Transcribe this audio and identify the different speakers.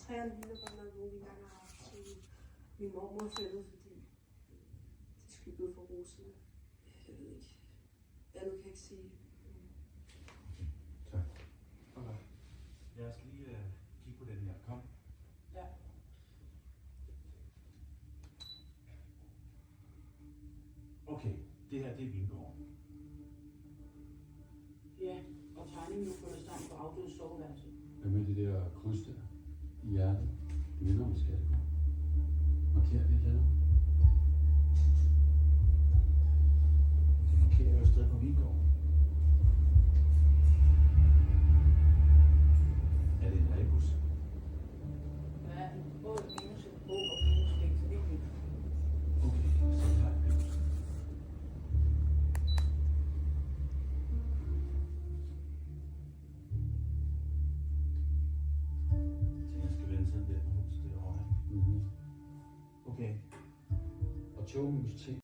Speaker 1: træerne ligner godt nok nogle, vi engang har haft til min mormor fældet, fordi de skyggede for roserne. Jeg ved ikke. Andet kan jeg ikke sige.
Speaker 2: Tak. Okay. Jeg skal lige kigge på den her. Kom.
Speaker 1: Ja.
Speaker 2: Okay, det her det er vingården.
Speaker 1: Ja, og tegningen er fundet sammen på afdøde soveværelse.
Speaker 3: Hvad med det der kryds der i hjertet? Det minder om skattekort. Markerer det et eller andet?
Speaker 2: Det markerer jo et sted på vingården. Er det en rebus?
Speaker 1: Der er både minus en bog og minusvægt, så det er ikke.
Speaker 2: Okay, så vi har et rebus. Jeg skal vende sådan der på huset derovre.
Speaker 3: Mhm.
Speaker 2: Okay.
Speaker 3: Og 2 minus 10.